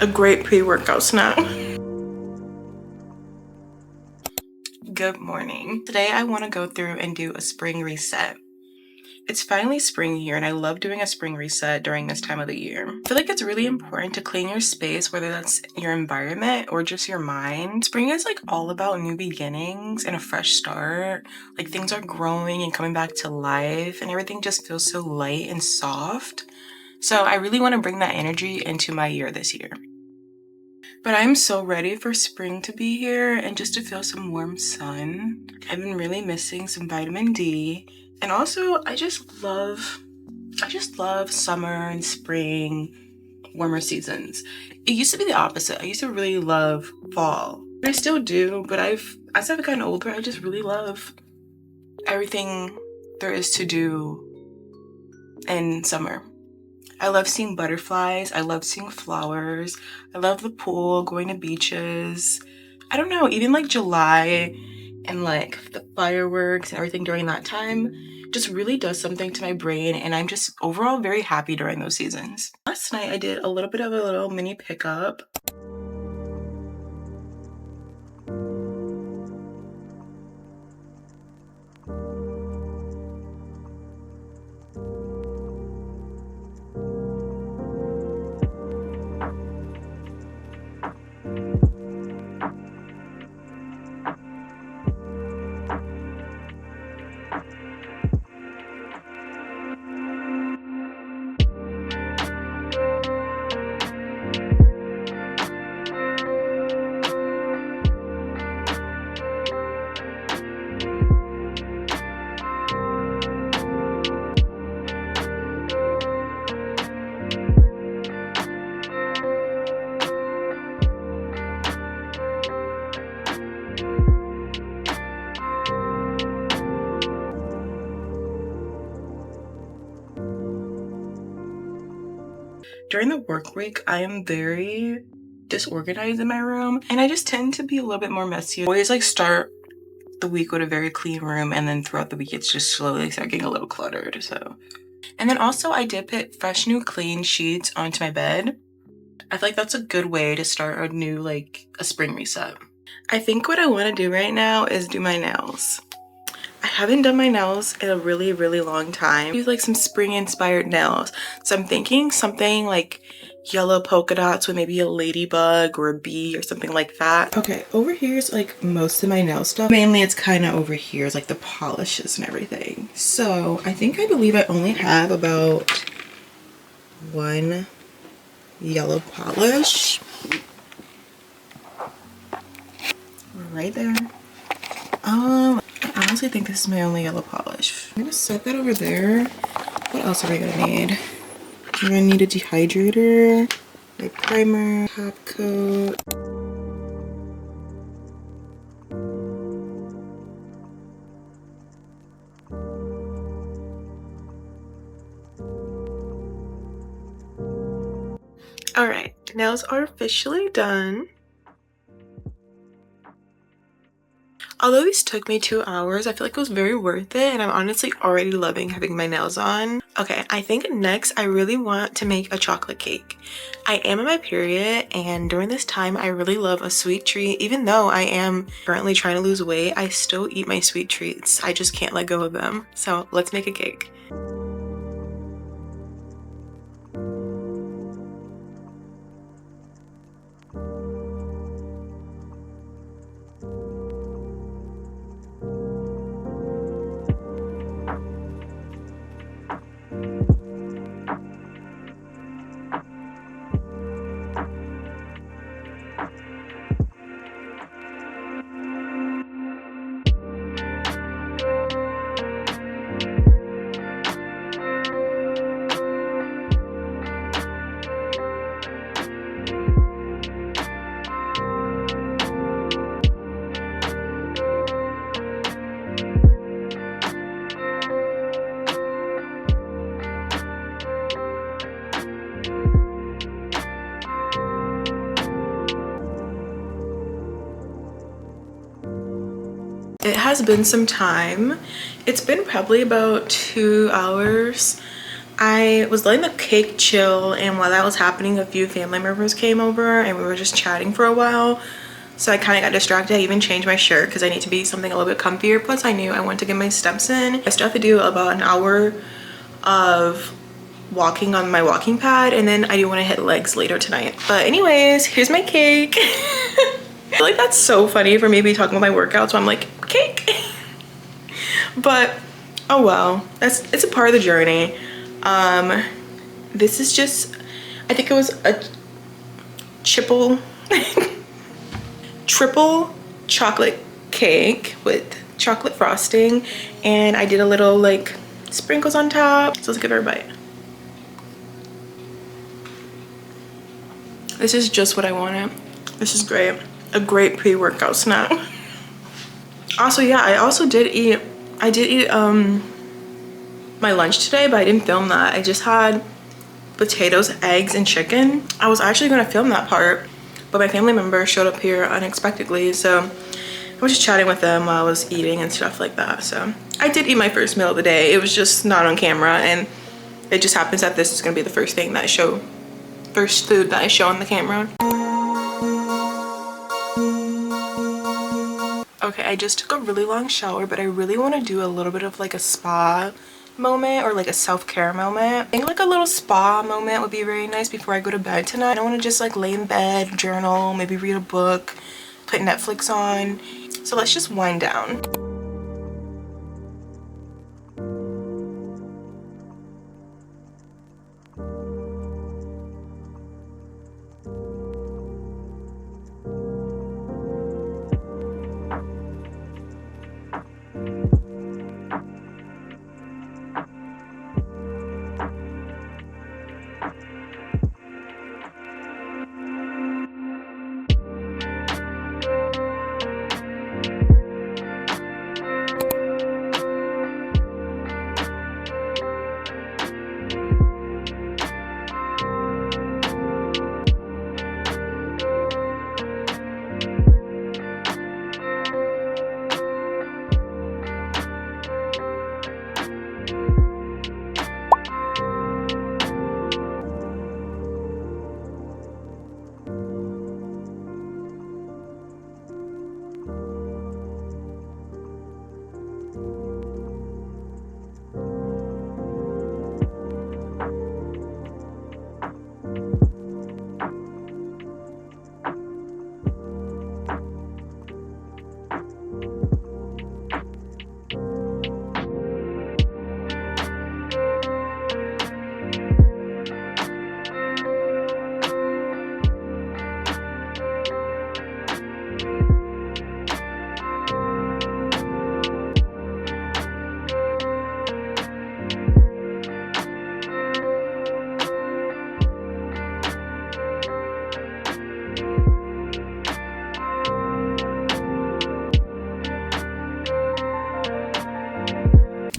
a great pre-workout snack. Good morning. Today I want to go through and do a spring reset. It's finally spring here and I love doing a spring reset during this time of the year. I feel like it's really important to clean your space, whether that's your environment or just your mind. Spring is like all about new beginnings and a fresh start. Like things are growing and coming back to life and everything just feels so light and soft. So I really want to bring that energy into my year this year. But I'm so ready for spring to be here and just to feel some warm sun. I've been really missing some vitamin D. And also I just love summer and spring, warmer seasons. It used to be the opposite. I used to really love fall. I still do, but as I've gotten older, I just really love everything there is to do in summer. I love seeing butterflies. I love seeing flowers. I love the pool, going to beaches. I don't know, even like July and like the fireworks and everything during that time just really does something to my brain, and I'm just overall very happy during those seasons. Last night I did a little bit of a little mini pickup. During the work week, I am very disorganized in my room, and I just tend to be a little bit more messy. I always like start the week with a very clean room, and then throughout the week it's just slowly start getting a little cluttered. So, and then also I did put fresh new clean sheets onto my bed. I feel like that's a good way to start a new, like a spring reset. I think what I want to do right now is do my nails. I haven't done my nails in a really, really long time. I use like some spring inspired nails. So I'm thinking something like yellow polka dots with maybe a ladybug or a bee or something like that. Okay, over here is like most of my nail stuff. Mainly it's kind of over here is like the polishes and everything. So I believe I only have about one yellow polish. Right there. I honestly think this is my only yellow polish. I'm gonna set that over there. What else are we gonna need? We're gonna need a dehydrator, a primer, top coat. All right, nails are officially done. Although these took me 2 hours, I feel like it was very worth it, and I'm honestly already loving having my nails on. Okay, I think next I really want to make a chocolate cake. I am on my period, and during this time I really love a sweet treat. Even though I am currently trying to lose weight, I still eat my sweet treats. I just can't let go of them. So let's make a cake. It has been some time. It's been probably about 2 hours. I was letting the cake chill, and while that was happening, a few family members came over and we were just chatting for a while. So I kind of got distracted. I even changed my shirt because I need to be something a little bit comfier. Plus I knew I wanted to get my steps in. I still have to do about an hour of walking on my walking pad, and then I do want to hit legs later tonight. But anyways, here's my cake. I feel like that's so funny for me to be talking about my workout, so I'm like, cake. But oh well, it's a part of the journey. This is just, I think it was a triple chocolate cake with chocolate frosting, and I did a little like sprinkles on top. So let's give her a bite. This is just what I wanted. This is great. A great pre-workout snack. Also, yeah, I did eat my lunch today, but I didn't film that. I just had potatoes, eggs, and chicken. I was actually gonna film that part, but my family member showed up here unexpectedly, so I was just chatting with them while I was eating and stuff like that. So I did eat my first meal of the day. It was just not on camera, and it just happens that this is gonna be the first food that I show on the camera. Okay, I just took a really long shower, but I really want to do a little bit of like a spa moment or like a self-care moment. I think like a little spa moment would be very nice before I go to bed tonight. I want to just like lay in bed, journal, maybe read a book, put Netflix on. So let's just wind down.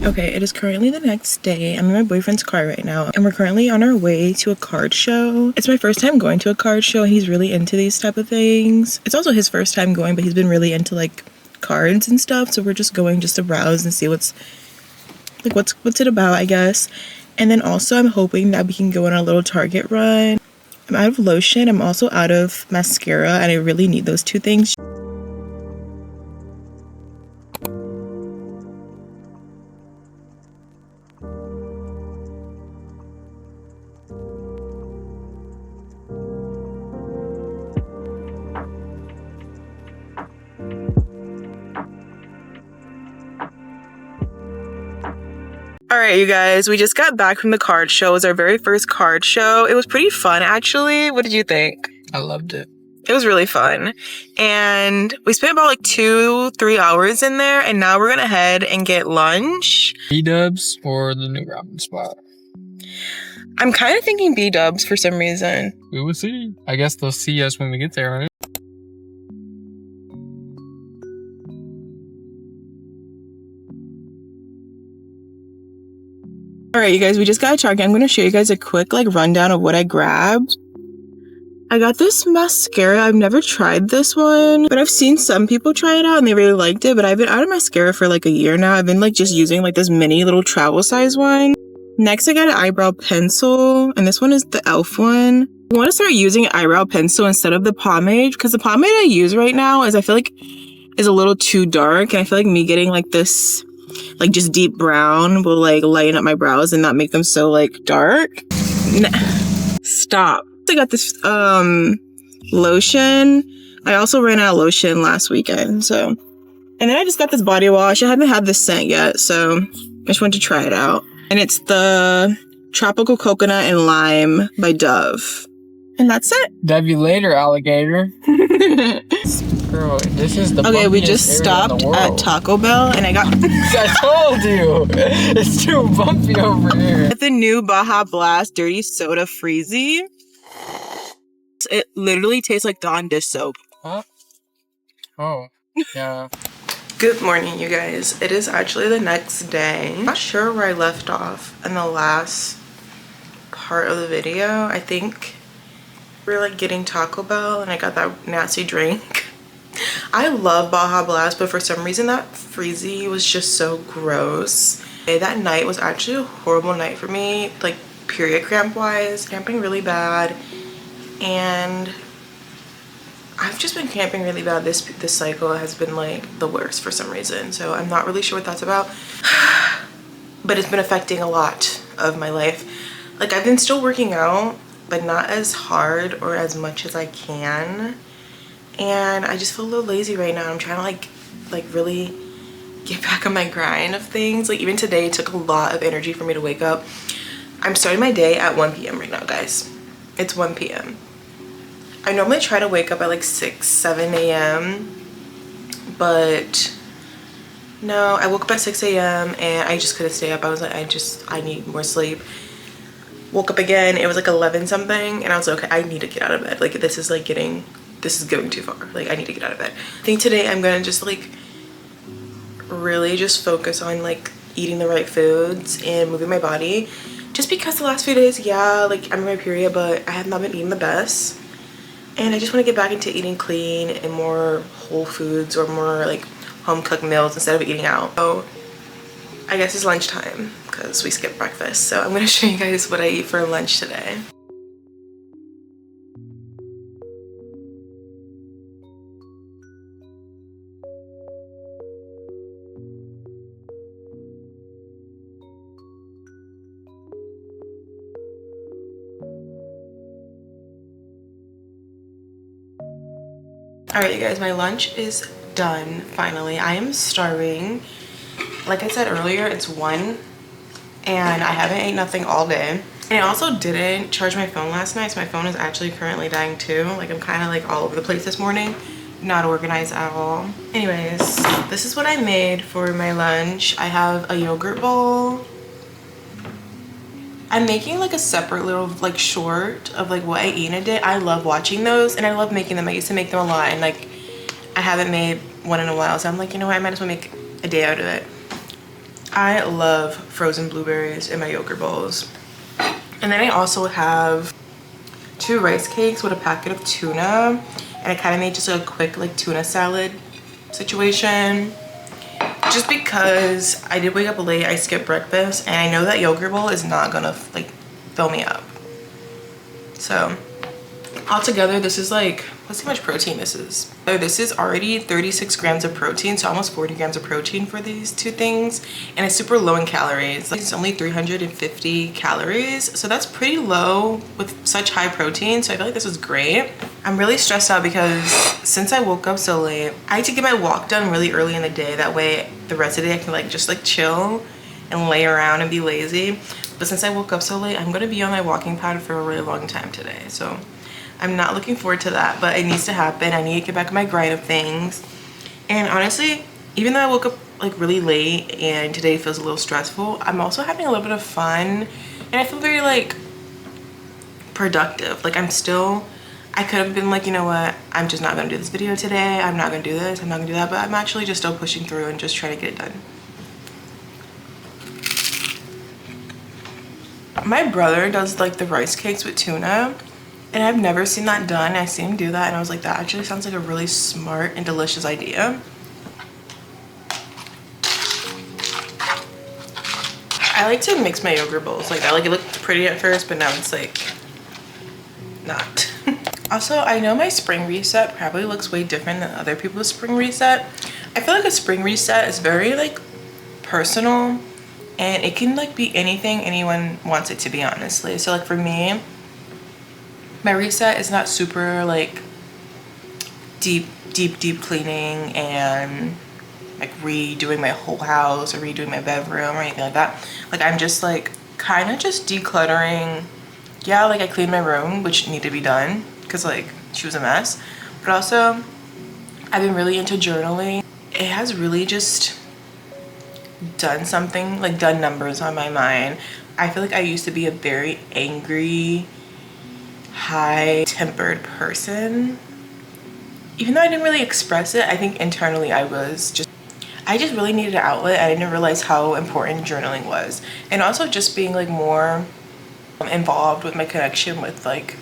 Okay, it is currently the next day. I'm in my boyfriend's car right now, and we're currently on our way to a card show. It's my first time going to a card show, and he's really into these type of things. It's also his first time going, but he's been really into like cards and stuff, so we're just going just to browse and see what's it about, I guess. And then also I'm hoping that we can go on a little Target run. I'm out of lotion. I'm also out of mascara, and I really need those two things. Alright, you guys, we just got back from the card show. It was our very first card show. It was pretty fun, actually. What did you think? I loved it. It was really fun. And we spent about like 2-3 hours in there, and now we're gonna head and get lunch. B-dubs or the new ramen spot? I'm kind of thinking B-dubs for some reason. We will see. I guess they'll see us when we get there, right? Alright, you guys, we just got to Target. I'm going to show you guys a quick like rundown of what I grabbed. I got this mascara. I've never tried this one, but I've seen some people try it out and they really liked it. But I've been out of mascara for like a year now. I've been like just using like this mini little travel size one. Next, I got an eyebrow pencil, and this one is the e.l.f. one. I want to start using an eyebrow pencil instead of the pomade, because the pomade I use right now is, I feel like, is a little too dark, and I feel like me getting like this, like just deep brown will like lighten up my brows and not make them so like dark. Stop. I got this lotion. I also ran out of lotion last weekend, so. And then I just got this body wash. I haven't had this scent yet, so I just wanted to try it out. And it's the Tropical Coconut and Lime by Dove. And that's it. Dub you later, alligator. Girl, this is the Okay, we bumpiest just area in stopped the world. at Taco Bell, and I got I told you, it's too bumpy over here. the new Baja Blast Dirty Soda Freezy. It literally tastes like Dawn dish soap. Huh? Oh, yeah. Good morning, you guys. It is actually the next day. I'm not sure where I left off in the last part of the video. I think we were like getting Taco Bell and I got that nasty drink. I love Baja Blast, but for some reason that Freezy was just so gross. That night was actually a horrible night for me, like period cramp wise, cramping really bad, and I've just been cramping really bad. This cycle has been like the worst for some reason, so I'm not really sure what that's about. But it's been affecting a lot of my life. Like, I've been still working out, but not as hard or as much as I can, and I just feel a little lazy right now. I'm trying to like really get back on my grind of things. Like, even today it took a lot of energy for me to wake up. I'm starting my day at 1 p.m. right now, guys. It's 1 p.m. I normally try to wake up at like 6, 7 a.m. But no, I woke up at 6 a.m. and I just couldn't stay up. I was like, I need more sleep. Woke up again, it was like 11 something, and I was like, okay, I need to get out of bed. Like, this is going too far. Like, I need to get out of bed. I think today I'm gonna just like really just focus on like eating the right foods and moving my body. Just because the last few days, yeah, like I'm in my period, but I have not been eating the best. And I just want to get back into eating clean and more whole foods or more like home cooked meals instead of eating out. So I guess it's lunchtime because we skipped breakfast. So I'm going to show you guys what I eat for lunch today. Alright, you guys, my lunch is done finally. I am starving. Like I said earlier, it's 1 and I haven't ate nothing all day. And I also didn't charge my phone last night, so my phone is actually currently dying too. Like, I'm kind of like all over the place this morning, not organized at all. Anyways, this is what I made for my lunch. I have a yogurt bowl. I'm making like a separate little like short of like what I eat in a day. I love watching those and I love making them. I used to make them a lot, and like I haven't made one in a while, so I'm like, you know what, I might as well make a day out of it. I love frozen blueberries in my yogurt bowls. And then I also have 2 rice cakes with a packet of tuna, and I kind of made just a quick like tuna salad situation. Just because I did wake up late, I skipped breakfast, and I know that yogurt bowl is not gonna like fill me up. So altogether, this is like, let's see how much protein this is. So this is already 36 grams of protein, so almost 40 grams of protein for these 2 things, and it's super low in calories. Like, it's only 350 calories, so that's pretty low with such high protein, so I feel like this is great. I'm really stressed out because since I woke up so late, I had to get my walk done really early in the day. That way the rest of the day I can like just like chill and lay around and be lazy. But since I woke up so late, I'm gonna be on my walking pad for a really long time today, so I'm not looking forward to that, but it needs to happen. I need to get back on my grind of things. And honestly, even though I woke up like really late and today feels a little stressful, I'm also having a little bit of fun, and I feel very like productive. Like, I could have been like, you know what, I'm just not gonna do this video today. I'm not gonna do this, I'm not gonna do that, but I'm actually just still pushing through and just trying to get it done. My brother does like the rice cakes with tuna, and I've never seen that done. I seen him do that and I was like, that actually sounds like a really smart and delicious idea. I like to mix my yogurt bowls like that. Like, it looked pretty at first, but now it's like not. Also, I know my spring reset probably looks way different than other people's spring reset. I feel like a spring reset is very like personal, and it can like be anything anyone wants it to be, honestly. So like for me, my reset is not super like deep cleaning and like redoing my whole house or redoing my bedroom or anything like that. Like, I'm just like kind of just decluttering. Yeah, like I cleaned my room, which needed to be done because like she was a mess, but also I've been really into journaling. It has really just done something, like done numbers on my mind. I feel like I used to be a very angry, high-tempered person. Even though I didn't really express it, I think internally I just really needed an outlet. I didn't realize how important journaling was. And also just being like more involved with my connection with like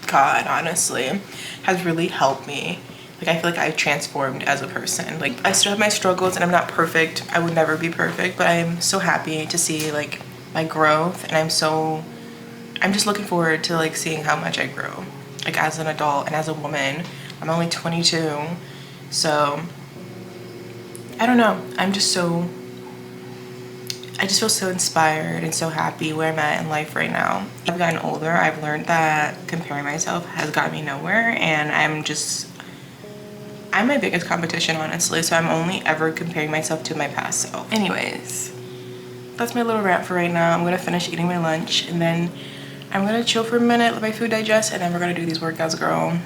God, honestly, has really helped me. Like, I feel like I've transformed as a person. Like, I still have my struggles and I'm not perfect. I would never be perfect, but I'm so happy to see like my growth, and I'm just looking forward to like seeing how much I grow, like as an adult and as a woman. I'm only 22, so I don't know. I just feel so inspired and so happy where I'm at in life right now. I've gotten older. I've learned that comparing myself has gotten me nowhere, and I'm my biggest competition, honestly, so I'm only ever comparing myself to my past self. Anyways, that's my little rant for right now. I'm gonna finish eating my lunch, and then I'm gonna chill for a minute, let my food digest, and then we're gonna do these workouts, girl.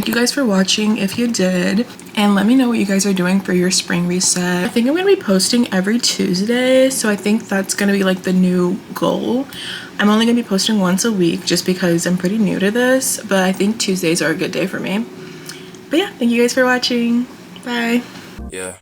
You guys for watching if you did, and let me know what you guys are doing for your spring reset. I think I'm gonna be posting every Tuesday, so I think that's gonna be like the new goal. I'm only gonna be posting once a week just because I'm pretty new to this, but I think Tuesdays are a good day for me. But yeah, thank you guys for watching. Bye. Yeah.